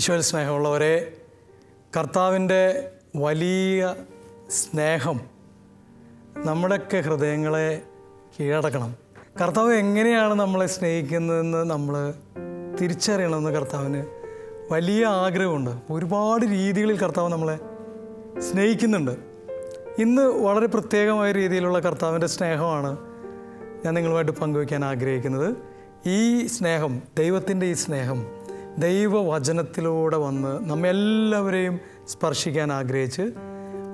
ഈശോയിൽ സ്നേഹമുള്ളവരെ, കർത്താവിൻ്റെ വലിയ സ്നേഹം നമ്മുടെയൊക്കെ ഹൃദയങ്ങളെ കീഴടക്കണം. കർത്താവ് എങ്ങനെയാണ് നമ്മളെ സ്നേഹിക്കുന്നതെന്ന് നമ്മൾ തിരിച്ചറിയണമെന്ന് കർത്താവിന് വലിയ ആഗ്രഹമുണ്ട്. ഒരുപാട് രീതികളിൽ കർത്താവ് നമ്മളെ സ്നേഹിക്കുന്നുണ്ട്. ഇന്ന് വളരെ പ്രത്യേകമായ രീതിയിലുള്ള കർത്താവിൻ്റെ സ്നേഹമാണ് ഞാൻ നിങ്ങളുമായിട്ട് പങ്കുവയ്ക്കാൻ ആഗ്രഹിക്കുന്നത്. ഈ സ്നേഹം, ദൈവത്തിൻ്റെ ഈ സ്നേഹം ദൈവവചനത്തിലൂടെ വന്ന് നമ്മെല്ലാവരെയും സ്പർശിക്കാൻ ആഗ്രഹിച്ച്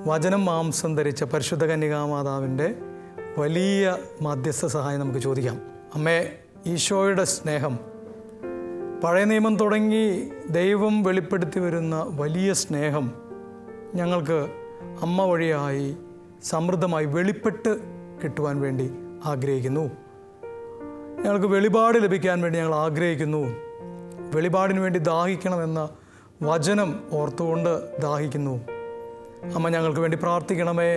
വചനം മാംസം ധരിച്ച പരിശുദ്ധ കന്യകാമാതാവിൻ്റെ വലിയ മധ്യസ്ഥ സഹായം നമുക്ക് ചോദിക്കാം. അമ്മേ, ഈശോയുടെ സ്നേഹം, പഴയ നിയമം തുടങ്ങി ദൈവം വെളിപ്പെടുത്തി വരുന്ന വലിയ സ്നേഹം ഞങ്ങൾക്ക് അമ്മ വഴിയായി സമൃദ്ധമായി വെളിപ്പെട്ട് കിട്ടുവാൻ വേണ്ടി ആഗ്രഹിക്കുന്നു. ഞങ്ങൾക്ക് വെളിപാട് ലഭിക്കാൻ വേണ്ടി ഞങ്ങൾ ആഗ്രഹിക്കുന്നു. വെളിപാടിന് വേണ്ടി ദാഹിക്കണമെന്ന വചനം ഓർത്തുകൊണ്ട് ദാഹിക്കുന്നു. അമ്മ, ഞങ്ങൾക്ക് വേണ്ടി പ്രാർത്ഥിക്കണമേ.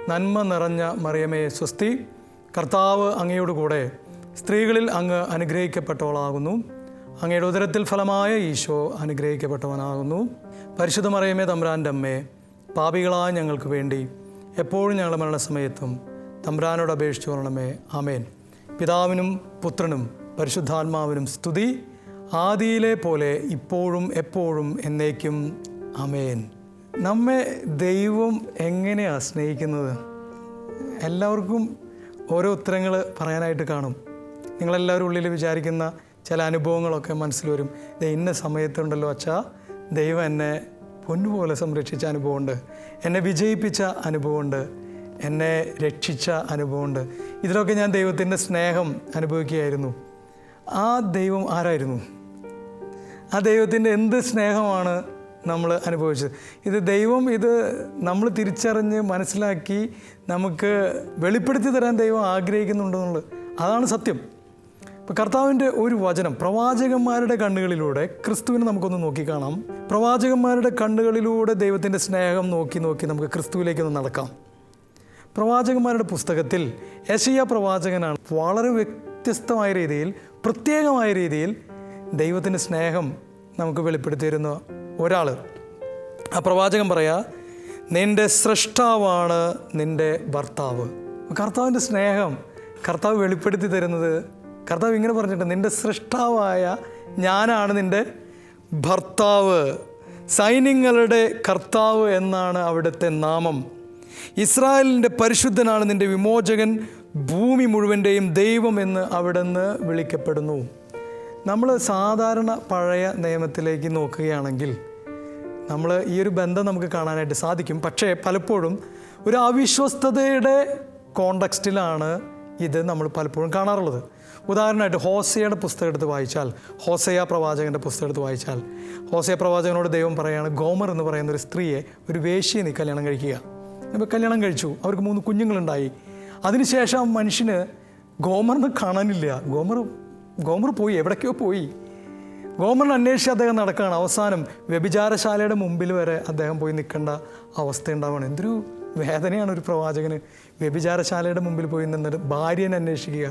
നന്മ നിറഞ്ഞ മറിയമേ സ്വസ്തി, കർത്താവ് അങ്ങയോട് കൂടെ സ്ത്രീകളിൽ അങ്ങ് അനുഗ്രഹിക്കപ്പെട്ടവളാകുന്നു. അങ്ങയുടെ ഉദരത്തിൽ ഫലമായ ഈശോ അനുഗ്രഹിക്കപ്പെട്ടവനാകുന്നു. പരിശുദ്ധ മറിയമേ തമ്പുരാൻ്റെ അമ്മേ, പാപികളായ ഞങ്ങൾക്ക് വേണ്ടി എപ്പോഴും ഞങ്ങളുടെ മരണസമയത്തും തമ്പുരാനോട് അപേക്ഷിച്ചു കൊള്ളണമേ. ആമേൻ. പിതാവിനും പുത്രനും പരിശുദ്ധാത്മാവിനും സ്തുതി, ആദിയിലെ പോലെ ഇപ്പോഴും എപ്പോഴും എന്നേക്കും. ആമേൻ. നമ്മെ ദൈവം എങ്ങനെയാണ് സ്നേഹിക്കുന്നത്? എല്ലാവർക്കും ഓരോ ഉത്തരങ്ങൾ പറയാനായിട്ട് കാണും. നിങ്ങളെല്ലാവരും ഉള്ളിൽ വിചാരിക്കുന്ന ചില അനുഭവങ്ങളൊക്കെ മനസ്സിൽ വരും. ഇന്ന സമയത്തുണ്ടല്ലോ അച്ഛാ, ദൈവം എന്നെ പൊന്നുപോലെ സംരക്ഷിച്ച അനുഭവമുണ്ട്, എന്നെ വിജയിപ്പിച്ച അനുഭവമുണ്ട്, എന്നെ രക്ഷിച്ച അനുഭവമുണ്ട്. ഇതിലൊക്കെ ഞാൻ ദൈവത്തിൻ്റെ സ്നേഹം അനുഭവിക്കുകയായിരുന്നു. ആ ദൈവം ആരായിരുന്നു? ആ ദൈവത്തിൻ്റെ എന്ത് സ്നേഹമാണ് നമ്മൾ അനുഭവിച്ചത്? ഇത് നമ്മൾ തിരിച്ചറിഞ്ഞ് മനസ്സിലാക്കി നമുക്ക് വെളിപ്പെടുത്തി തരാൻ ദൈവം ആഗ്രഹിക്കുന്നുണ്ടെന്നുള്ളത്, അതാണ് സത്യം. ഇപ്പോൾ കർത്താവിൻ്റെ ഒരു വചനം പ്രവാചകന്മാരുടെ കണ്ണുകളിലൂടെ ക്രിസ്തുവിനെ നമുക്കൊന്ന് നോക്കിക്കാണാം. പ്രവാചകന്മാരുടെ കണ്ണുകളിലൂടെ ദൈവത്തിൻ്റെ സ്നേഹം നോക്കി നമുക്ക് ക്രിസ്തുവിലേക്കൊന്ന് നടക്കാം. പ്രവാചകന്മാരുടെ പുസ്തകത്തിൽ യെശയ്യാ പ്രവാചകനാണ് വളരെ വ്യത്യസ്തമായ രീതിയിൽ, പ്രത്യേകമായ രീതിയിൽ ദൈവത്തിൻ്റെ സ്നേഹം നമുക്ക് വെളിപ്പെടുത്തി തരുന്ന ഒരാൾ. ആ പ്രവാചകൻ പറയാ, നിൻ്റെ സ്രഷ്ടാവാണ് നിൻ്റെ ഭർത്താവ്. കർത്താവിൻ്റെ സ്നേഹം കർത്താവ് വെളിപ്പെടുത്തി തരുന്നത്, കർത്താവ് ഇങ്ങനെ പറഞ്ഞിട്ട്, നിൻ്റെ സൃഷ്ടാവായ ഞാനാണ് നിൻ്റെ ഭർത്താവ്, സൈന്യങ്ങളുടെ കർത്താവ് എന്നാണ് അവിടുത്തെ നാമം, ഇസ്രായേലിൻ്റെ പരിശുദ്ധനാണ് നിൻ്റെ വിമോചകൻ, ഭൂമി മുഴുവൻ്റെയും ദൈവം എന്ന് അവിടുന്ന് വിളിക്കപ്പെടുന്നു. നമ്മൾ സാധാരണ പഴയ നിയമത്തിലേക്ക് നോക്കുകയാണെങ്കിൽ നമ്മൾ ഈ ഒരു ബന്ധം നമുക്ക് കാണാനായിട്ട് സാധിക്കും. പക്ഷേ പലപ്പോഴും ഒരു അവിശ്വസ്തതയുടെ കോണ്ടെക്സ്റ്റിലാണ് ഇത് നമ്മൾ പലപ്പോഴും കാണാറുള്ളത്. ഉദാഹരണമായിട്ട് ഹോസേയുടെ പുസ്തകം എടുത്ത് വായിച്ചാൽ, ഹോസേയ പ്രവാചകൻ്റെ പുസ്തകം എടുത്ത് വായിച്ചാൽ, ഹോസേയ പ്രവാചകനോട് ദൈവം പറയുകയാണ്, ഗോമർ എന്ന് പറയുന്ന ഒരു സ്ത്രീയെ, ഒരു വേശ്യയെ നീ കല്യാണം കഴിക്കുക. അപ്പോൾ കല്യാണം കഴിച്ചു, അവർക്ക് 3 കുഞ്ഞുങ്ങളുണ്ടായി. അതിനുശേഷം മനുഷ്യന് ഗോമറിനെ കാണാനില്ല. ഗോമർ പോയി, എവിടേക്കോ പോയി. ഗോമറിനെ അന്വേഷിച്ച് അദ്ദേഹം നടക്കുകയാണ്. അവസാനം വ്യഭിചാരശാലയുടെ മുമ്പിൽ വരെ അദ്ദേഹം പോയി നിൽക്കേണ്ട അവസ്ഥ ഉണ്ടാവുകയാണ്. എന്തൊരു വേദനയാണ് ഒരു പ്രവാചകന് വ്യഭിചാരശാലയുടെ മുമ്പിൽ പോയി നിന്നിട്ട് ഭാര്യനെ അന്വേഷിക്കുക.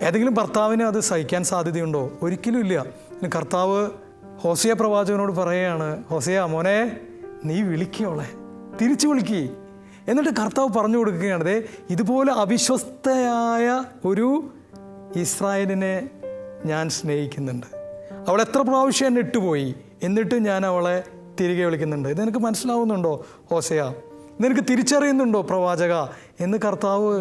ഏതെങ്കിലും ഭർത്താവിന് അത് സഹിക്കാൻ സാധ്യതയുണ്ടോ? ഒരിക്കലും ഇല്ല. കർത്താവ് ഹോസേയ പ്രവാചകനോട് പറയുകയാണ്, ഹോസേയ മോനെ, നീ വിളിക്കോളെ, തിരിച്ചു വിളിക്കുക. എന്നിട്ട് കർത്താവ് പറഞ്ഞു കൊടുക്കുകയാണ്, ഇതുപോലെ അവിശ്വസ്തയായ ഒരു ഇസ്രായേലിനെ ഞാൻ സ്നേഹിക്കുന്നുണ്ട്. അവൾ എത്ര പ്രാവശ്യം എന്നെ ഇട്ടുപോയി, എന്നിട്ട് ഞാൻ അവളെ തിരികെ വിളിക്കുന്നുണ്ട്. ഇതെനിക്ക് മനസ്സിലാവുന്നുണ്ടോ ഹോസേയ? ഇതെനിക്ക് തിരിച്ചറിയുന്നുണ്ടോ പ്രവാചക എന്ന് കർത്താവ്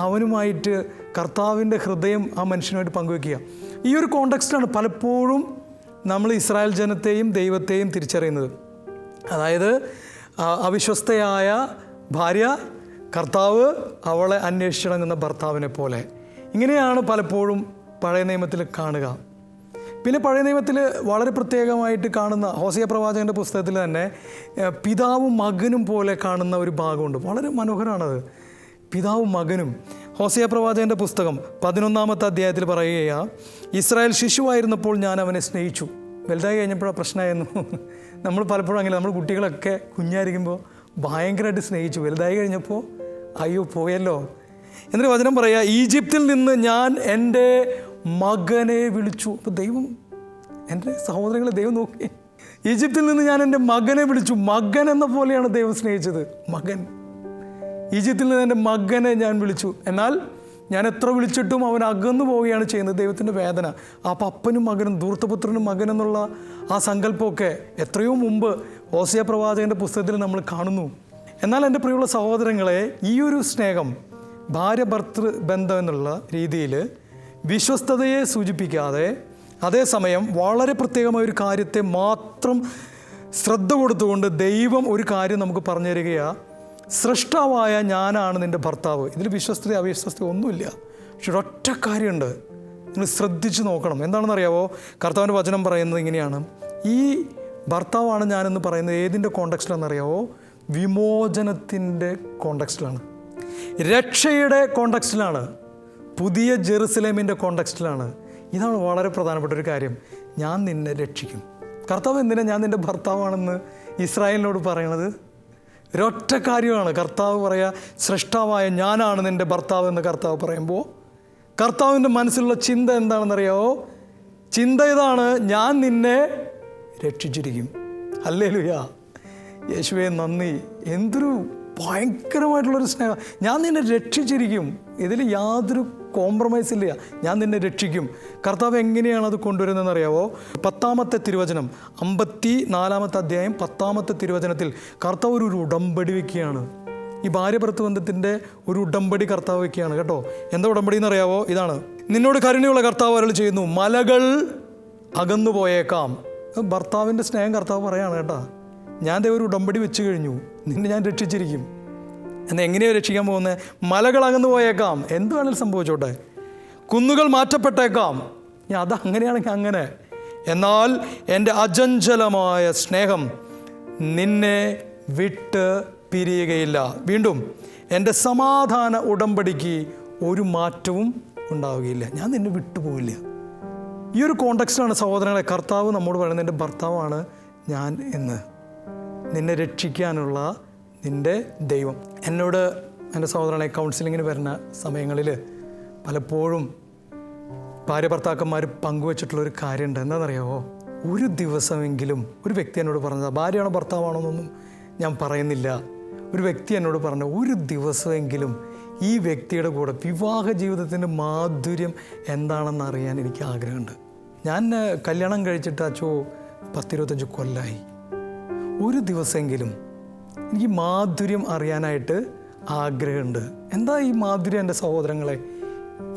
അവനുമായിട്ട്, കർത്താവിൻ്റെ ഹൃദയം ആ മനുഷ്യനുമായിട്ട് പങ്കുവെക്കുക. ഈ ഒരു കോണ്ടെക്സ്റ്റാണ് പലപ്പോഴും നമ്മൾ ഇസ്രായേൽ ജനത്തെയും ദൈവത്തെയും തിരിച്ചറിയുന്നത്. അതായത് അവിശ്വസ്തയായ ഭാര്യ, കർത്താവ് അവളെ അന്വേഷിച്ചിടങ്ങുന്ന ഭർത്താവിനെ പോലെ. ഇങ്ങനെയാണ് പലപ്പോഴും പഴയ നിയമത്തിൽ കാണുക. പിന്നെ പഴയ നിയമത്തിൽ വളരെ പ്രത്യേകമായിട്ട് കാണുന്ന ഹോസേയ പ്രവാചകൻ്റെ പുസ്തകത്തിൽ തന്നെ പിതാവും മകനും പോലെ കാണുന്ന ഒരു ഭാഗമുണ്ട്. വളരെ മനോഹരമാണത്. പിതാവും മകനും. ഹോസേയ പ്രവാചകൻ്റെ പുസ്തകം 11-ാമത്തെ അധ്യായത്തിൽ പറയുകയാണ്, ഇസ്രായേൽ ശിശുവായിരുന്നപ്പോൾ ഞാൻ അവനെ സ്നേഹിച്ചു. വലുതായി കഴിഞ്ഞപ്പോഴാണ് പ്രശ്നമായിരുന്നു. നമ്മൾ പലപ്പോഴും അങ്ങനെ, നമ്മൾ കുട്ടികളൊക്കെ കുഞ്ഞായിരിക്കുമ്പോൾ ഭയങ്കരമായിട്ട് സ്നേഹിച്ചു. വലുതായി കഴിഞ്ഞപ്പോൾ അയ്യോ പോയല്ലോ. എന്നിട്ട് വചനം പറയുക, ഈജിപ്തിൽ നിന്ന് ഞാൻ എൻ്റെ മകനെ വിളിച്ചു. അപ്പോൾ ദൈവം, എൻ്റെ സഹോദരങ്ങളെ ദൈവം നോക്കി, ഈജിപ്തിൽ നിന്ന് ഞാൻ എൻ്റെ മകനെ വിളിച്ചു. മകൻ എന്ന പോലെയാണ് ദൈവം സ്നേഹിച്ചത്. മകൻ. ഈജിപ്തിൽ നിന്ന് എൻ്റെ മകനെ ഞാൻ വിളിച്ചു. എന്നാൽ ഞാൻ എത്ര വിളിച്ചിട്ടും അവൻ അകന്നു പോവുകയാണ് ചെയ്യുന്നത്. ദൈവത്തിൻ്റെ വേദന. ആ അപ്പനും മകനും ധൂർത്തപുത്രനും മകൻ എന്നുള്ള ആ സങ്കല്പമൊക്കെ എത്രയോ മുമ്പ് ഹോശേയ പ്രവാചകൻ്റെ പുസ്തകത്തിൽ നമ്മൾ കാണുന്നു. എന്നാൽ എൻ്റെ പ്രിയമുള്ള സഹോദരങ്ങളെ, ഈ ഒരു സ്നേഹം ഭാര്യ ഭർത്തൃ ബന്ധം എന്നുള്ള രീതിയിൽ വിശ്വസ്തതയെ സൂചിപ്പിക്കാതെ അതേസമയം വളരെ പ്രത്യേകമായ ഒരു കാര്യത്തെ മാത്രം ശ്രദ്ധ കൊടുത്തുകൊണ്ട് ദൈവം ഒരു കാര്യം നമുക്ക് പറഞ്ഞു തരികയാണ്. സൃഷ്ടാവായ ഞാനാണ് നിൻ്റെ ഭർത്താവ്. ഇതിൽ വിശ്വസ്തത അവിശ്വസ്തത ഒന്നുമില്ല. പക്ഷെ ഒരൊറ്റ കാര്യമുണ്ട്, നിങ്ങൾ ശ്രദ്ധിച്ച് നോക്കണം. എന്താണെന്നറിയാവോ? കർത്താവിൻ്റെ വചനം പറയുന്നത് ഇങ്ങനെയാണ്. ഈ ഭർത്താവാണ് ഞാനെന്ന് പറയുന്നത് ഏതിൻ്റെ കോണ്ടെക്സ്റ്റിലാണെന്നറിയാവോ? വിമോചനത്തിൻ്റെ കോണ്ടെക്സ്റ്റിലാണ്, രക്ഷയുടെ കോണ്ടെക്സ്റ്റിലാണ്, പുതിയ ജെറുസലേമിൻ്റെ കോണ്ടെക്സ്റ്റിലാണ്. ഇതാണ് വളരെ പ്രധാനപ്പെട്ട ഒരു കാര്യം. ഞാൻ നിന്നെ രക്ഷിക്കും. കർത്താവ് എന്തിനാ ഞാൻ നിൻ്റെ ഭർത്താവാണെന്ന് ഇസ്രായേലിനോട് പറയണത്? ഒരൊറ്റ കാര്യമാണ്. കർത്താവ് പറയുക, സൃഷ്ടാവായ ഞാനാണ് നിൻ്റെ ഭർത്താവ് എന്ന് കർത്താവ് പറയുമ്പോൾ കർത്താവിൻ്റെ മനസ്സിലുള്ള ചിന്ത എന്താണെന്നറിയാമോ? ചിന്ത ഇതാണ്, ഞാൻ നിന്നെ രക്ഷിച്ചിരിക്കും. ഹല്ലേലൂയ, യേശുവേ നന്ദി. എന്തൊരു ഭയങ്കരമായിട്ടുള്ളൊരു സ്നേഹം. ഞാൻ നിന്നെ രക്ഷിച്ചിരിക്കും. ഇതിൽ യാതൊരു കോംപ്രമൈസ് ഇല്ല. ഞാൻ നിന്നെ രക്ഷിക്കും. കർത്താവ് എങ്ങനെയാണ് അത് കൊണ്ടുവരുന്നതെന്ന് അറിയാവോ? 10-ാമത്തെ തിരുവചനം, 54-ാമത്തെ അധ്യായം 10-ാമത്തെ തിരുവചനത്തിൽ കർത്താവ് ഒരു ഉടമ്പടി വയ്ക്കുകയാണ്. ഈ ഭാര്യ ഭർത്തൃബന്ധത്തിൻ്റെ ഒരു ഉടമ്പടി കർത്താവ് വയ്ക്കുകയാണ് കേട്ടോ. എന്താ ഉടമ്പടി എന്നറിയാവോ? ഇതാണ്, നിന്നോട് കരുണയുള്ള കർത്താവ് അരുളി ചെയ്യുന്നു, മലകൾ അകന്നു പോയേക്കാം. ഭർത്താവിൻ്റെ സ്നേഹം കർത്താവ് പറയാണ് കേട്ടോ. ഞാൻ ഒരു ഉടമ്പടി വെച്ച് കഴിഞ്ഞു, നിന്നെ ഞാൻ രക്ഷിച്ചിരിക്കും. എന്നാൽ എങ്ങനെയാണ് രക്ഷിക്കാൻ പോകുന്നത്? മലകൾ അകന്നു പോയേക്കാം, എന്ത് വേണമെങ്കിലും സംഭവിച്ചോട്ടെ, കുന്നുകൾ മാറ്റപ്പെട്ടേക്കാം. അത് അങ്ങനെയാണെങ്കിൽ അങ്ങനെ. എന്നാൽ എൻ്റെ അചഞ്ചലമായ സ്നേഹം നിന്നെ വിട്ട് പിരിയുകയില്ല. വീണ്ടും എൻ്റെ സമാധാന ഉടമ്പടിക്ക് ഒരു മാറ്റവും ഉണ്ടാവുകയില്ല. ഞാൻ നിന്നെ വിട്ടുപോകില്ല. ഈ ഒരു കോണ്ടെക്സ്റ്റിലാണ് സഹോദരങ്ങളെ കർത്താവ് നമ്മോട് പറയുന്നത്, എൻ്റെ ഭർത്താവാണ് ഞാൻ എന്ന്, നിന്നെ രക്ഷിക്കാനുള്ള നിൻ്റെ ദൈവം. എന്നോട് എൻ്റെ സഹോദരനെ കൗൺസിലിങ്ങിന് വരുന്ന സമയങ്ങളിൽ പലപ്പോഴും ഭാര്യ ഭർത്താക്കന്മാർ പങ്കുവച്ചിട്ടുള്ളൊരു കാര്യമുണ്ട്. എന്താണെന്നറിയാമോ? ഒരു ദിവസമെങ്കിലും ഒരു വ്യക്തി എന്നോട് പറഞ്ഞത്, ഭാര്യയാണോ ഭർത്താവാണോ എന്നൊന്നും ഞാൻ പറയുന്നില്ല, ഒരു വ്യക്തി എന്നോട് പറഞ്ഞ, ഒരു ദിവസമെങ്കിലും ഈ വ്യക്തിയുടെ കൂടെ വിവാഹ ജീവിതത്തിൻ്റെ മാധുര്യം എന്താണെന്ന് അറിയാൻ എനിക്ക് ആഗ്രഹമുണ്ട്. ഞാൻ കല്യാണം കഴിച്ചിട്ട് 10-25 കൊല്ലമായി. ഒരു ദിവസമെങ്കിലും എനിക്ക് മാധുര്യം അറിയാനായിട്ട് ആഗ്രഹമുണ്ട്. എന്താ ഈ മാധുര്യം എൻ്റെ സഹോദരങ്ങളെ?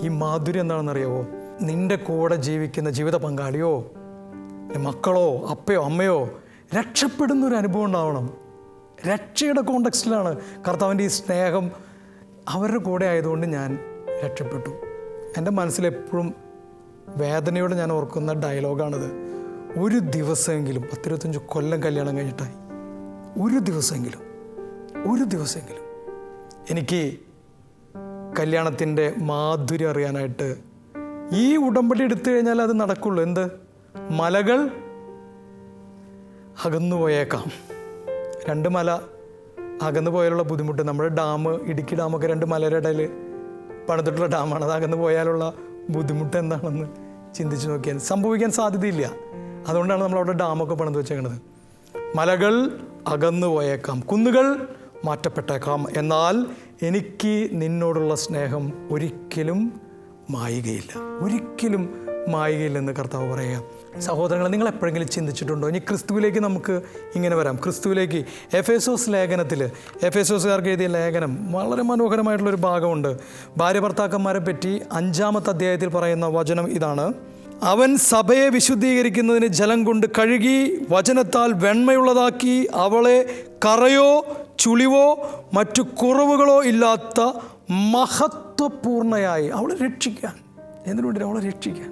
ഈ മാധുര്യം എന്താണെന്നറിയാവോ? നിൻ്റെ കൂടെ ജീവിക്കുന്ന ജീവിത പങ്കാളിയോ മക്കളോ അപ്പയോ അമ്മയോ രക്ഷപ്പെടുന്നൊരു അനുഭവം ഉണ്ടാവണം. രക്ഷയുടെ കോണ്ടെക്സ്റ്റിലാണ് കർത്താവിൻ്റെ ഈ സ്നേഹം. അവരുടെ കൂടെ ആയതുകൊണ്ട് ഞാൻ രക്ഷപ്പെട്ടു. എൻ്റെ മനസ്സിലെപ്പോഴും വേദനയോടെ ഞാൻ ഓർക്കുന്ന ഡയലോഗാണിത്. ഒരു ദിവസമെങ്കിലും 10-25 കൊല്ലം കല്യാണം കഴിഞ്ഞിട്ടായി, ഒരു ദിവസമെങ്കിലും എനിക്ക് കല്യാണത്തിൻ്റെ മാധുര്യം അറിയാനായിട്ട് ഈ ഉടമ്പടി എടുത്തു കഴിഞ്ഞാൽ അത് നടക്കുള്ളൂ. എന്ത്? മലകൾ അകന്നു പോയേക്കാം. 2 മല അകന്നു പോയാലുള്ള ബുദ്ധിമുട്ട്, നമ്മുടെ ഡാം, ഇടുക്കി ഡാമൊക്കെ 2 മലയുടെ ഇടയിൽ പണിതിട്ടുള്ള ഡാമാണ്. അത് അകന്നു പോയാലുള്ള ബുദ്ധിമുട്ട് എന്താണെന്ന് ചിന്തിച്ച് നോക്കിയാൽ സംഭവിക്കാൻ സാധ്യതയില്ല. അതുകൊണ്ടാണ് നമ്മളവിടെ ഡാമൊക്കെ പണിത് വെച്ചേക്കുന്നത്. മലകൾ അകന്നു പോയേക്കാം, കുന്നുകൾ മാറ്റപ്പെട്ടേക്കാം, എന്നാൽ എനിക്ക് നിന്നോടുള്ള സ്നേഹം ഒരിക്കലും മായുകയില്ല, ഒരിക്കലും മായുകയില്ലെന്ന് കർത്താവ് പറയുക. സഹോദരങ്ങളെ, നിങ്ങൾ എപ്പോഴെങ്കിലും ചിന്തിച്ചിട്ടുണ്ടോ? ഇനി ക്രിസ്തുവിലേക്ക് നമുക്ക് ഇങ്ങനെ വരാം. ക്രിസ്തുവിലേക്ക് എഫേസോസ് ലേഖനത്തിൽ, എഫേസോസുകാർക്ക് എഴുതിയ ലേഖനം വളരെ മനോഹരമായിട്ടുള്ളൊരു ഭാഗമുണ്ട്. ഭാര്യ ഭർത്താക്കന്മാരെ പറ്റി 5-ാമത്തെ അധ്യായത്തിൽ പറയുന്ന വചനം ഇതാണ്: അവൻ സഭയെ വിശുദ്ധീകരിക്കുന്നതിന് ജലം കൊണ്ട് കഴുകി വചനത്താൽ വെണ്മയുള്ളതാക്കി അവളെ കറയോ ചുളിവോ മറ്റു കുറവുകളോ ഇല്ലാത്ത മഹത്വപൂർണ്ണയായി അവളെ രക്ഷിക്കാൻ. എന്തിനുവേണ്ടി? അവളെ രക്ഷിക്കാൻ,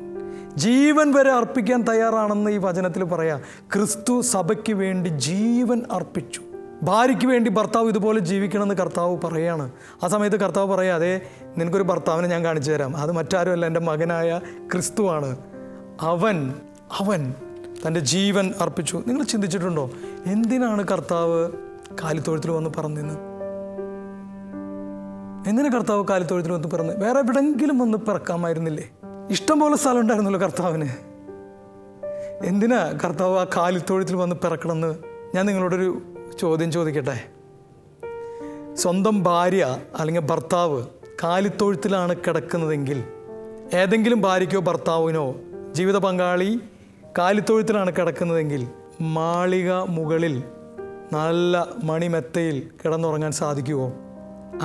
ജീവൻ വരെ അർപ്പിക്കാൻ തയ്യാറാണെന്ന് ഈ വചനത്തിൽ പറയാം. ക്രിസ്തു സഭയ്ക്ക് വേണ്ടി ജീവൻ അർപ്പിച്ചു. ഭാര്യയ്ക്ക് വേണ്ടി ഭർത്താവ് ഇതുപോലെ ജീവിക്കണമെന്ന് കർത്താവ് പറയുകയാണ്. ആ സമയത്ത് കർത്താവ് പറയാം, അതെ, നിനക്കൊരു ഭർത്താവിനെ ഞാൻ കാണിച്ചു തരാം. അത് മറ്റാരുമല്ല, എൻ്റെ മകനായ ക്രിസ്തുവാണ്. അവൻ തൻ്റെ ജീവൻ അർപ്പിച്ചു. നിങ്ങൾ ചിന്തിച്ചിട്ടുണ്ടോ എന്തിനാണ് കർത്താവ് കാലിത്തൊഴുത്തിൽ വന്ന് പറഞ്ഞെന്ന്? എന്തിനാണ് കർത്താവ് കാലിത്തൊഴുത്തിൽ വന്ന് പറഞ്ഞത്? വേറെ എവിടെങ്കിലും വന്ന് പിറക്കാമായിരുന്നില്ലേ? ഇഷ്ടംപോലെ സ്ഥലം ഉണ്ടായിരുന്നല്ലോ കർത്താവിന്. എന്തിനാ കർത്താവ് ആ കാലിത്തൊഴുത്തിൽ വന്ന് പിറക്കണമെന്ന് ഞാൻ നിങ്ങളോടൊരു ചോദ്യം ചോദിക്കട്ടെ. സ്വന്തം ഭാര്യ അല്ലെങ്കിൽ ഭർത്താവ് കാലിത്തൊഴുത്തിലാണ് കിടക്കുന്നതെങ്കിൽ, ഏതെങ്കിലും ഭാര്യയ്ക്കോ ഭർത്താവിനോ ജീവിത പങ്കാളി കാലിത്തൊഴുത്തിലാണ് കിടക്കുന്നതെങ്കിൽ, മാളിക മുകളിൽ നല്ല മണിമെത്തയിൽ കിടന്നുറങ്ങാൻ സാധിക്കുമോ?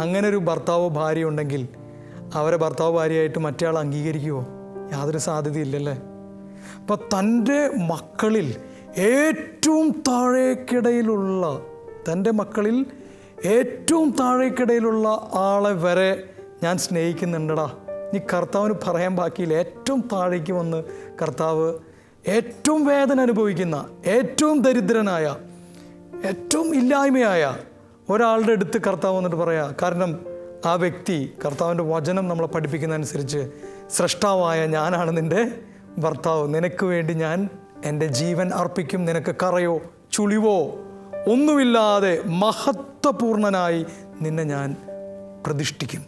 അങ്ങനെ ഒരു ഭർത്താവോ ഭാര്യ ഉണ്ടെങ്കിൽ അവരെ ഭർത്താവ് ഭാര്യയായിട്ട് മറ്റേ ആൾ അംഗീകരിക്കുമോ? യാതൊരു സാധ്യതയില്ലല്ലേ. അപ്പം തൻ്റെ മക്കളിൽ ഏറ്റവും താഴേക്കിടയിലുള്ള ആളെ വരെ ഞാൻ സ്നേഹിക്കുന്നുണ്ടടാ. നീ കർത്താവിന് പറയാൻ ബാക്കിയില്ല. ഏറ്റവും താഴേക്ക് വന്ന് കർത്താവ് ഏറ്റവും വേദന അനുഭവിക്കുന്ന, ഏറ്റവും ദരിദ്രനായ, ഏറ്റവും ഇല്ലായ്മയായ ഒരാളുടെ അടുത്ത് കർത്താവ് വന്നിട്ട് പറയാം. കാരണം ആ വ്യക്തി കർത്താവിൻ്റെ വചനം നമ്മളെ പഠിപ്പിക്കുന്നതനുസരിച്ച്, സ്രഷ്ടാവായ ഞാനാണ് നിൻ്റെ ഭർത്താവ്, നിനക്ക് വേണ്ടി ഞാൻ എൻ്റെ ജീവൻ അർപ്പിക്കും, നിനക്ക് കറയോ ചുളിവോ ഒന്നുമില്ലാതെ മഹത്വപൂർണനായി നിന്നെ ഞാൻ പ്രതിഷ്ഠിക്കും.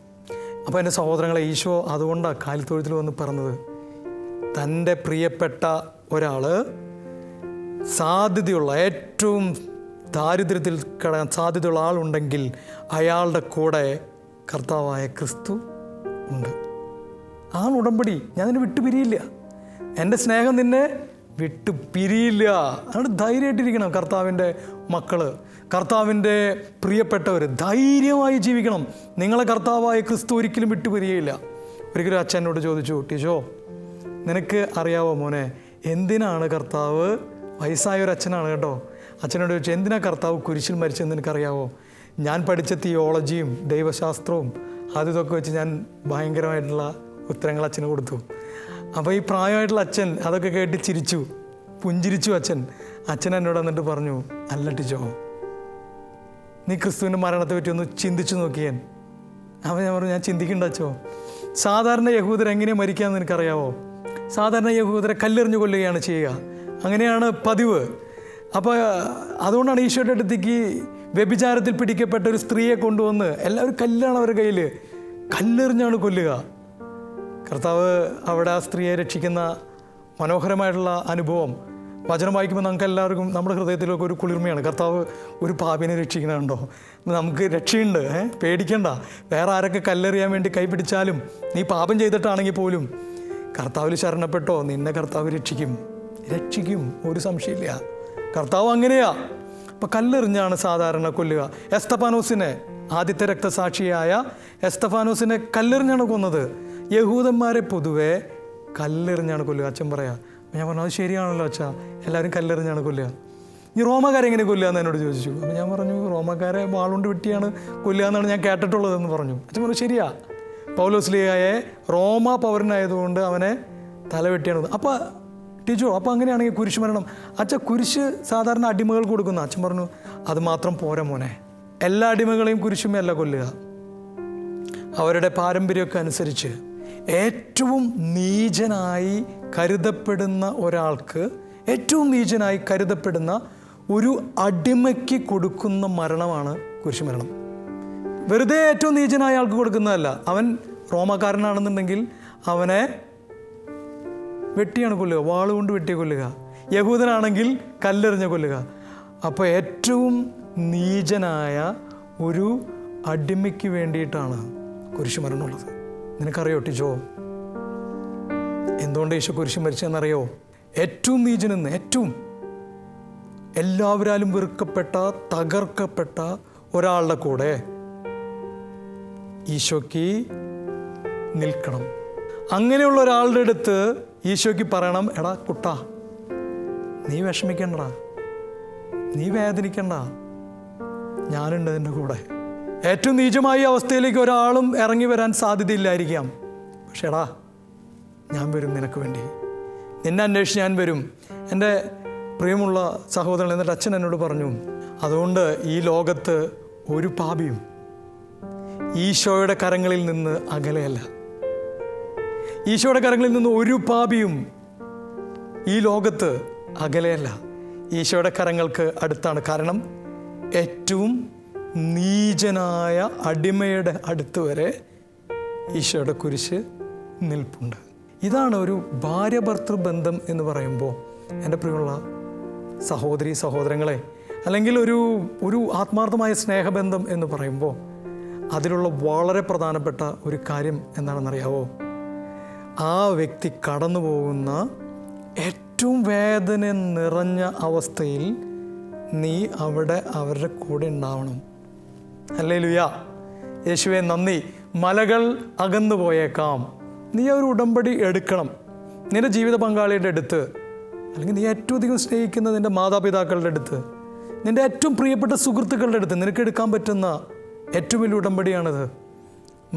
അപ്പോൾ എൻ്റെ സഹോദരങ്ങളെ, ഈശോ അതുകൊണ്ടാണ് കാലിത്തൊഴുത്തിൽ വന്ന് പറഞ്ഞത്, തൻ്റെ പ്രിയപ്പെട്ട ഒരാൾ സാധ്യതയുള്ള, ഏറ്റവും ദാരിദ്ര്യത്തിൽ കിടക്കാൻ സാധ്യതയുള്ള ആളുണ്ടെങ്കിൽ അയാളുടെ കൂടെ കർത്താവായ ക്രിസ്തു ഉണ്ട്. ആ ഉടമ്പടി ഞാൻ നിന്നെ വിട്ടുപിരിയില്ല, എൻ്റെ സ്നേഹം നിന്നെ വിട്ടുപിരിയില്ല. അതുകൊണ്ട് ധൈര്യമായിട്ടിരിക്കണം. കർത്താവിൻ്റെ മക്കൾ, കർത്താവിൻ്റെ പ്രിയപ്പെട്ടവർ ധൈര്യമായി ജീവിക്കണം. നിങ്ങളെ കർത്താവായ ക്രിസ്തു ഒരിക്കലും വിട്ടുപിരിയില്ല. ഒരിക്കലും അച്ഛനോട് ചോദിച്ചു, ടീച്ചോ നിനക്ക് അറിയാവോ മോനെ, എന്തിനാണ് കർത്താവ്, വയസ്സായ ഒരു അച്ഛനാണ് കേട്ടോ, അച്ഛനോട് ചോദിച്ചു, എന്തിനാണ് കർത്താവ് കുരിശിൽ മരിച്ചതെന്ന് നിനക്കറിയാവോ? ഞാൻ പഠിച്ച തിയോളജിയും ദൈവശാസ്ത്രവും ഇതൊക്കെ വെച്ച് ഞാൻ ഭയങ്കരമായിട്ടുള്ള ഉത്തരങ്ങൾ അച്ഛന് കൊടുത്തു. അപ്പോൾ ഈ പ്രായമായിട്ടുള്ള അച്ഛൻ അതൊക്കെ കേട്ട് പുഞ്ചിരിച്ചു. അച്ഛൻ എന്നോട് എന്നിട്ട് പറഞ്ഞു, അല്ല ടീച്ചോ, നീ ക്രിസ്തുവിൻ്റെ മരണത്തെ പറ്റി ഒന്ന് ചിന്തിച്ചു നോക്കിയാൻ. അപ്പോൾ ഞാൻ പറഞ്ഞു, ഞാൻ ചിന്തിക്കണ്ട അച്ഛോ. സാധാരണ യഹൂദർ എങ്ങനെയാണ് മരിക്കാമെന്ന് നിനക്കറിയാവോ? സാധാരണ യഹൂദരെ കല്ലെറിഞ്ഞു കൊല്ലുകയാണ് ചെയ്യുക, അങ്ങനെയാണ് പതിവ്. അപ്പോൾ അതുകൊണ്ടാണ് ഈശോയുടെ അടുത്തേക്ക് വ്യഭിചാരത്തിൽ പിടിക്കപ്പെട്ട ഒരു സ്ത്രീയെ കൊണ്ടുവന്ന് എല്ലാവരും കല്ലാണ് അവരുടെ കയ്യിൽ, കല്ലെറിഞ്ഞാണ് കൊല്ലുക. കർത്താവ് അവിടെ ആ സ്ത്രീയെ രക്ഷിക്കുന്ന മനോഹരമായിട്ടുള്ള അനുഭവം വചനം വായിക്കുമ്പോൾ നമുക്ക് എല്ലാവർക്കും നമ്മുടെ ഹൃദയത്തിലൊക്കെ ഒരു കുളിർമയാണ്. കർത്താവ് ഒരു പാപിനെ രക്ഷിക്കണുണ്ടോ, നമുക്ക് രക്ഷയുണ്ട്, പേടിക്കണ്ട. വേറെ ആരൊക്കെ കല്ലെറിയാൻ വേണ്ടി കൈ പിടിച്ചാലും നീ പാപം ചെയ്തിട്ടാണെങ്കിൽ പോലും കർത്താവിൽ ശരണപ്പെട്ടോ, നിന്നെ കർത്താവ് രക്ഷിക്കും, ഒരു സംശയമില്ല. കർത്താവ് അങ്ങനെയാ. അപ്പം കല്ലെറിഞ്ഞാണ് സാധാരണ കൊല്ലുക. എസ്തഫാനോസിനെ, ആദ്യത്തെ രക്തസാക്ഷിയായ എസ്തഫാനോസിനെ കല്ലെറിഞ്ഞാണ് കൊന്നത്. യഹൂദന്മാരെ പൊതുവെ കല്ലെറിഞ്ഞാണ് കൊല്ലുക. അച്ഛൻ പറയാം. ഞാൻ പറഞ്ഞു, അത് ശരിയാണല്ലോ അച്ഛാ, എല്ലാവരും കല്ലെറിഞ്ഞാണ് കൊല്ലുക. ഈ റോമക്കാരെ എങ്ങനെ കൊല്ലുക എന്ന് എന്നോട് ചോദിച്ചു. അപ്പം ഞാൻ പറഞ്ഞു, റോമക്കാരെ വാളുകൊണ്ട് വെട്ടിയാണ് കൊല്ലുക എന്നാണ് ഞാൻ കേട്ടിട്ടുള്ളതെന്ന് പറഞ്ഞു. അച്ഛൻ പറഞ്ഞു, ശരിയാ, പൗലോസ്ലീഹായെ റോമ പൗരനായതുകൊണ്ട് അവനെ തലവെട്ടിയാണ്. അപ്പോൾ ടീച്ചോ, അപ്പോൾ അങ്ങനെയാണെങ്കിൽ കുരിശ് മരണം, അച്ഛൻ കുരിശ് സാധാരണ അടിമകൾ കൊടുക്കുന്ന. അച്ഛൻ പറഞ്ഞു, അത് മാത്രം പോരാ മോനെ, എല്ലാ അടിമകളെയും കുരിശുമല്ല കൊല്ലുക. അവരുടെ പാരമ്പര്യമൊക്കെ അനുസരിച്ച് ഏറ്റവും നീചനായി കരുതപ്പെടുന്ന ഒരാൾക്ക്, ഏറ്റവും നീചനായി കരുതപ്പെടുന്ന ഒരു അടിമയ്ക്ക് കൊടുക്കുന്ന മരണമാണ് കുരിശുമരണം. വെറുതെ ഏറ്റവും നീചനായ ആൾക്ക് കൊടുക്കുന്നതല്ല. അവൻ റോമക്കാരനാണെന്നുണ്ടെങ്കിൽ അവനെ വെട്ടിയാണ് കൊല്ലുക, വാളുകൊണ്ട് വെട്ടി കൊല്ലുക. യഹൂദനാണെങ്കിൽ കല്ലെറിഞ്ഞ് കൊല്ലുക. അപ്പോൾ ഏറ്റവും നീചനായ ഒരു അടിമയ്ക്ക് വേണ്ടിയിട്ടാണ് കുരിശുമരണമുള്ളത്. നിനക്കറിയോ ടീച്ചോ, എന്തുകൊണ്ട് ഈശോ കുരിശ് മരിച്ചതെന്നറിയോ? ഏറ്റവും നീചനെന്ന്, ഏറ്റവും എല്ലാവരാലും വെറുക്കപ്പെട്ട, തകർക്കപ്പെട്ട ഒരാളുടെ കൂടെ ഈശോയ്ക്ക് നിൽക്കണം. അങ്ങനെയുള്ള ഒരാളുടെ അടുത്ത് ഈശോയ്ക്ക് പറയണം, എടാ കുട്ടാ, നീ വിഷമിക്കണ്ടടാ, നീ വേദനിക്കണ്ട, ഞാനുണ്ട് നിൻ്റെ കൂടെ. ഏറ്റവും നീചമായ അവസ്ഥയിലേക്ക് ഒരാളും ഇറങ്ങി വരാൻ സാധ്യതയില്ലായിരിക്കാം. പക്ഷേ എടാ, ഞാൻ വരും നിനക്ക് വേണ്ടി, നിന്നെ അന്വേഷിച്ച് ഞാൻ വരും. എൻ്റെ പ്രിയമുള്ള സഹോദരൻ, എന്നിട്ട് അച്ഛൻ എന്നോട് പറഞ്ഞു, അതുകൊണ്ട് ഈ ലോകത്ത് ഒരു പാപിയും ഈശോയുടെ കരങ്ങളിൽ നിന്ന് അകലെയല്ല. ഈശോയുടെ കരങ്ങളിൽ നിന്ന് ഒരു പാപിയും ഈ ലോകത്ത് അകലെയല്ല, ഈശോയുടെ കരങ്ങൾക്ക് അടുത്താണ്. കാരണം ഏറ്റവും നീചനായ അടിമയുടെ അടുത്ത് വരെ ഈശോയുടെ കുരിശ് നിൽപ്പുണ്ട്. ഇതാണ് ഒരു ഭാര്യ ഭർത്തൃ ബന്ധം എന്ന് പറയുമ്പോൾ എൻ്റെ പ്രിയമുള്ള സഹോദരി സഹോദരങ്ങളെ, അല്ലെങ്കിൽ ഒരു ആത്മാർത്ഥമായ സ്നേഹബന്ധം എന്ന് പറയുമ്പോൾ അതിലുള്ള വളരെ പ്രധാനപ്പെട്ട ഒരു കാര്യം എന്താണെന്നറിയാവോ? ആ വ്യക്തി കടന്നു പോകുന്ന ഏറ്റവും വേദന നിറഞ്ഞ അവസ്ഥയിൽ നീ അവിടെ അവരുടെ കൂടെ ഉണ്ടാവണം. ഹല്ലേലൂയ, യേശുവേ നന്ദി. മലകൾ അകന്നു പോയേക്കാം, നീ ഒരു ഉടമ്പടി എടുക്കണം നിൻ്റെ ജീവിത പങ്കാളിയുടെ അടുത്ത്, അല്ലെങ്കിൽ നീ ഏറ്റവും അധികം സ്നേഹിക്കുന്ന നിൻ്റെ മാതാപിതാക്കളുടെ അടുത്ത്, നിൻ്റെ ഏറ്റവും പ്രിയപ്പെട്ട സുഹൃത്തുക്കളുടെ അടുത്ത് നിനക്ക് എടുക്കാൻ പറ്റുന്ന ഏറ്റവും വലിയ ഉടമ്പടിയാണിത്.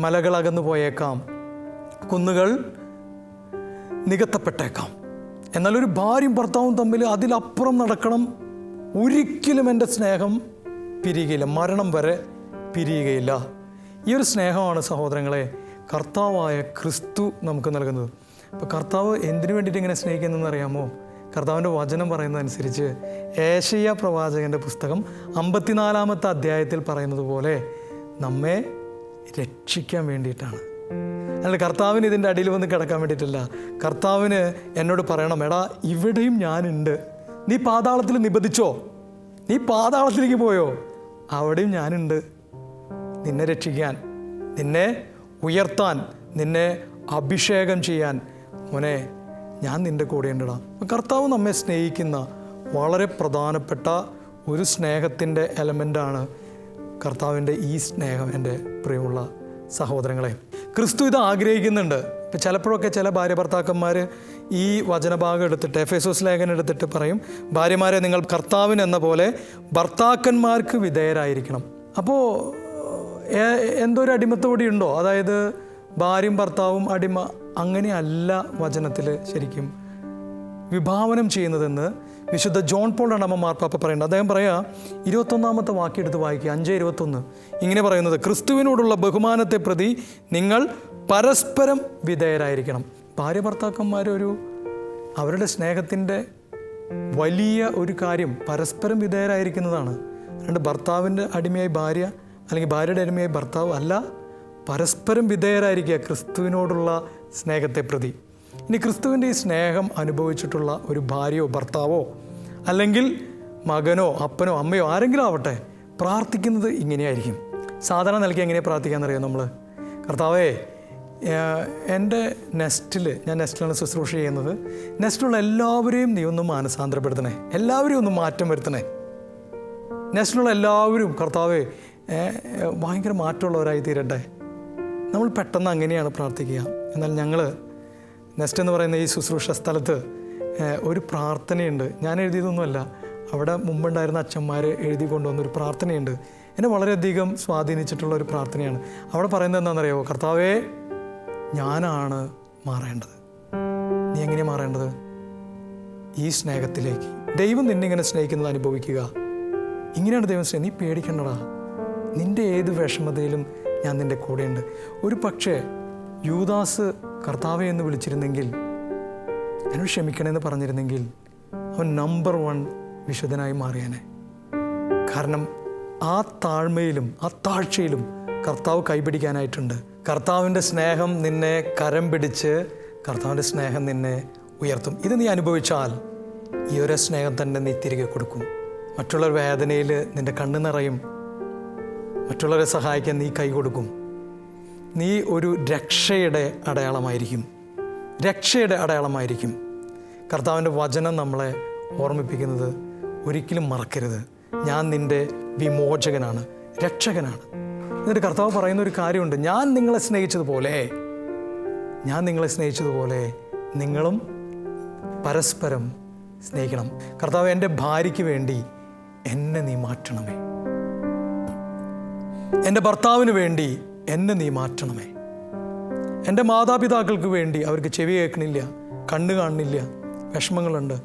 മലകൾ അകന്നു പോയേക്കാം, കുന്നുകൾ നികത്തപ്പെട്ടേക്കാം, എന്നാൽ ഒരു ഭാര്യയും ഭർത്താവും തമ്മിൽ അതിലപ്പുറം നടക്കണം. ഒരിക്കലും എൻ്റെ സ്നേഹം പിരിയുകയില്ല, മരണം വരെ പിരിയുകയില്ല. ഈ ഒരു സ്നേഹമാണ് സഹോദരങ്ങളെ കർത്താവായ ക്രിസ്തു നമുക്ക് നൽകുന്നത്. അപ്പോൾ കർത്താവ് എന്തിനു വേണ്ടിയിട്ട് ഇങ്ങനെ സ്നേഹിക്കുന്നതെന്ന് അറിയാമോ? കർത്താവിൻ്റെ വചനം പറയുന്നതനുസരിച്ച് ഏശയ്യാ പ്രവാചകൻ്റെ പുസ്തകം 54-ാമത്തെ അധ്യായത്തിൽ പറയുന്നത് പോലെ നമ്മെ രക്ഷിക്കാൻ വേണ്ടിയിട്ടാണ്. അല്ല, കർത്താവിന് ഇതിൻ്റെ അടിയിൽ വന്ന് കിടക്കാൻ വേണ്ടിയിട്ടില്ല. കർത്താവിന് എന്നോട് പറയണം, എടാ ഇവിടെയും ഞാനുണ്ട്, നീ പാതാളത്തിൽ നിബന്ധിച്ചോ, നീ പാതാളത്തിലേക്ക് പോയോ, അവിടെയും ഞാനുണ്ട് നിന്നെ രക്ഷിക്കാൻ, നിന്നെ ഉയർത്താൻ, നിന്നെ അഭിഷേകം ചെയ്യാൻ. മോനെ, ഞാൻ നിൻ്റെ കൂടെ ഉണ്ടടാ. കർത്താവ് നമ്മെ സ്നേഹിക്കുന്ന വളരെ പ്രധാനപ്പെട്ട ഒരു സ്നേഹത്തിൻ്റെ എലമെൻ്റാണ് കർത്താവിൻ്റെ ഈ സ്നേഹം. എൻ്റെ പ്രിയമുള്ള സഹോദരങ്ങളെ, ക്രിസ്തു ഇത് ആഗ്രഹിക്കുന്നുണ്ട്. ഇപ്പം ചിലപ്പോഴൊക്കെ ചില ഭാര്യ ഭർത്താക്കന്മാർ ഈ വചനഭാഗം എടുത്തിട്ട്, എഫേസോസ് ലേഖനം എടുത്തിട്ട് പറയും, ഭാര്യമാരെ നിങ്ങൾ കർത്താവിന് എന്ന പോലെ ഭർത്താക്കന്മാർക്ക് വിധേയരായിരിക്കണം. അപ്പോൾ എന്തോ ഒരു അടിമത്തോടെ ഉണ്ടോ? അതായത് ഭാര്യയും ഭർത്താവും അടിമ, അങ്ങനെയല്ല വചനത്തിൽ ശരിക്കും വിഭാവനം ചെയ്യുന്നതെന്ന് വിശുദ്ധ ജോൺ പോൾ രണ്ടാമൻ മാർപ്പാപ്പ പറയുന്നുണ്ട്. അദ്ദേഹം പറയാ, 21-ാമത്തെ വാക്യം എടുത്ത് വായിക്കുക, 5:21. ഇങ്ങനെ പറയുന്നത്, ക്രിസ്തുവിനോടുള്ള ബഹുമാനത്തെ പ്രതി നിങ്ങൾ പരസ്പരം വിധേയരായിരിക്കണം. ഭാര്യ ഭർത്താക്കന്മാർ അവരുടെ സ്നേഹത്തിൻ്റെ വലിയ ഒരു കാര്യം പരസ്പരം വിധേയരായിരിക്കുന്നതാണ്. അതുകൊണ്ട് ഭർത്താവിൻ്റെ അടിമയായി ഭാര്യ, അല്ലെങ്കിൽ ഭാര്യയുടെ അടിമയായി ഭർത്താവ് അല്ല, പരസ്പരം വിധേയരായിരിക്കുക ക്രിസ്തുവിനോടുള്ള സ്നേഹത്തെ പ്രതി. ഇനി ക്രിസ്തുവിൻ്റെ ഈ സ്നേഹം അനുഭവിച്ചിട്ടുള്ള ഒരു ഭാര്യയോ ഭർത്താവോ അല്ലെങ്കിൽ മകനോ അപ്പനോ അമ്മയോ ആരെങ്കിലും ആവട്ടെ, പ്രാർത്ഥിക്കുന്നത് ഇങ്ങനെയായിരിക്കും. സാധാരണ നിലയ്ക്ക് എങ്ങനെയാണ് പ്രാർത്ഥിക്കാമെന്നറിയാം നമ്മൾ? കർത്താവേ, എൻ്റെ ഞാൻ നെസ്റ്റിലാണ് ശുശ്രൂഷ ചെയ്യുന്നത്, നെസ്റ്റിലുള്ള എല്ലാവരെയും നീ ഒന്ന് മാനസാന്തരപ്പെടുത്തണേ, എല്ലാവരെയും ഒന്ന് മാറ്റം വരുത്തണേ. നെസ്റ്റിലുള്ള എല്ലാവരും കർത്താവേ ഭയങ്കര മാറ്റമുള്ളവരായി തീരട്ടെ. നമ്മൾ പെട്ടെന്ന് അങ്ങനെയാണ് പ്രാർത്ഥിക്കുക. എന്നാൽ ഞങ്ങൾ നെസ്റ്റ് എന്ന് പറയുന്ന ഈ ശുശ്രൂഷ സ്ഥലത്ത് ഒരു പ്രാർത്ഥനയുണ്ട്. ഞാൻ എഴുതിയതൊന്നുമല്ല, അവിടെ മുമ്പുണ്ടായിരുന്ന അച്ഛന്മാർ എഴുതി കൊണ്ടുവന്നൊരു പ്രാർത്ഥനയുണ്ട്. എന്നെ വളരെയധികം സ്വാധീനിച്ചിട്ടുള്ള ഒരു പ്രാർത്ഥനയാണ്. അവിടെ പറയുന്നത് എന്താണെന്നറിയാമോ? കർത്താവേ, ഞാനാണ് മാറേണ്ടത്. നീ എങ്ങനെയാണ് മാറേണ്ടത്? ഈ സ്നേഹത്തിലേക്ക്. ദൈവം നിന്നെ ഇങ്ങനെ സ്നേഹിക്കുന്നത് അനുഭവിക്കുക. ഇങ്ങനെയാണ് ദൈവം സ്നേഹം. നീ പേടിക്കണ്ടടാ, നിൻ്റെ ഏത് വിഷമതയിലും ഞാൻ നിൻ്റെ കൂടെയുണ്ട്. ഒരു പക്ഷേ യൂദാസ് കർത്താവെ എന്ന് വിളിച്ചിരുന്നെങ്കിൽ, എന്നോട് ക്ഷമിക്കണമെന്ന് പറഞ്ഞിരുന്നെങ്കിൽ, അവൻ നമ്പർ 1 വിശുദ്ധനായി മാറിയാനെ. കാരണം ആ താഴ്മയിലും ആ താഴ്ചയിലും കർത്താവ് കൈപിടിക്കാനായിട്ടുണ്ട്. കർത്താവിൻ്റെ സ്നേഹം നിന്നെ കരം പിടിച്ച്, കർത്താവിൻ്റെ സ്നേഹം നിന്നെ ഉയർത്തും. ഇത് നീ അനുഭവിച്ചാൽ ഈ ഒരു സ്നേഹം തന്നെ നീ തിരികെ കൊടുക്കും. മറ്റുള്ളവർ വേദനയിൽ നിൻ്റെ കണ്ണ് നിറയും. മറ്റുള്ളവരെ സഹായിക്കാൻ നീ കൈ കൊടുക്കും. നീ ഒരു രക്ഷയുടെ അടയാളമായിരിക്കും, രക്ഷയുടെ അടയാളമായിരിക്കും. കർത്താവിൻ്റെ വചനം നമ്മളെ ഓർമ്മിപ്പിക്കുന്നത് ഒരിക്കലും മറക്കരുത്. ഞാൻ നിൻ്റെ വിമോചകനാണ്, രക്ഷകനാണ്. എന്നിട്ട് കർത്താവ് പറയുന്ന ഒരു കാര്യമുണ്ട്, ഞാൻ നിങ്ങളെ സ്നേഹിച്ചതുപോലെ നിങ്ങളും പരസ്പരം സ്നേഹിക്കണം. കർത്താവ്, എൻ്റെ ഭാര്യയ്ക്ക് വേണ്ടി എന്നെ നീ മാറ്റണമേ, എൻ്റെ ഭർത്താവിന് വേണ്ടി എന്നെ നീ മാറ്റണമേ, എൻ്റെ മാതാപിതാക്കൾക്ക് വേണ്ടി, അവർക്ക് ചെവി കേൾക്കണില്ല, കണ്ണ് കാണുന്നില്ല, വിഷമങ്ങളുണ്ട്,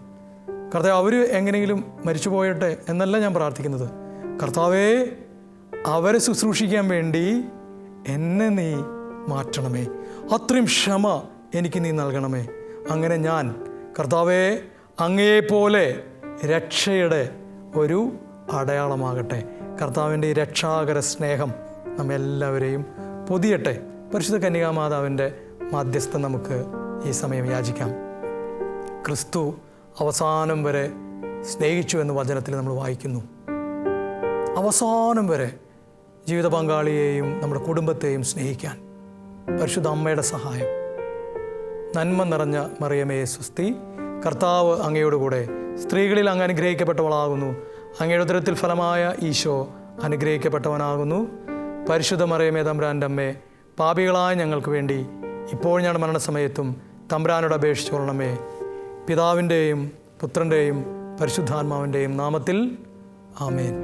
കർത്താവ് അവർ എങ്ങനെയെങ്കിലും മരിച്ചു പോയട്ടെ എന്നല്ല ഞാൻ പ്രാർത്ഥിക്കുന്നത്. കർത്താവേ, അവരെ ശുശ്രൂഷിക്കാൻ വേണ്ടി എന്നെ നീ മാറ്റണമേ, അത്രയും ക്ഷമ എനിക്ക് നീ നൽകണമേ. അങ്ങനെ ഞാൻ കർത്താവേ അങ്ങയെപ്പോലെ രക്ഷയുടെ ഒരു അടയാളമാകട്ടെ. കർത്താവിൻ്റെ ഈ രക്ഷാകര സ്നേഹം നമ്മെല്ലാവരെയും പൊതിയട്ടെ. പരിശുദ്ധ കന്യകാമാതാവിൻ്റെ മാധ്യസ്ഥം നമുക്ക് ഈ സമയം യാചിക്കാം. ക്രിസ്തു അവസാനം വരെ സ്നേഹിച്ചു എന്ന് വചനത്തിൽ നമ്മൾ വായിക്കുന്നു. അവസാനം വരെ ജീവിത പങ്കാളിയെയും നമ്മുടെ കുടുംബത്തെയും സ്നേഹിക്കാൻ പരിശുദ്ധ അമ്മയുടെ സഹായം. നന്മ നിറഞ്ഞ മറിയമേ സ്വസ്തി, കർത്താവ് അങ്ങയോടുകൂടെ, സ്ത്രീകളിൽ അങ്ങ് അനുഗ്രഹിക്കപ്പെട്ടവളാകുന്നു. അങ്ങയുടെ ഉദരത്തിൽ ഫലമായ ഈശോ അനുഗ്രഹിക്കപ്പെട്ടവനാകുന്നു. പരിശുദ്ധ മറിയമേ തമ്പുരാൻ്റെ അമ്മേ, പാപികളായ ഞങ്ങൾക്ക് വേണ്ടി ഇപ്പോൾ ഞങ്ങളുടെ മരണസമയത്തും തമ്പുരാനോട് അപേക്ഷിച്ചുകൊള്ളണമേ. പിതാവിൻ്റെയും പുത്രൻ്റെയും പരിശുദ്ധാത്മാവിൻ്റെയും നാമത്തിൽ ആമേൻ.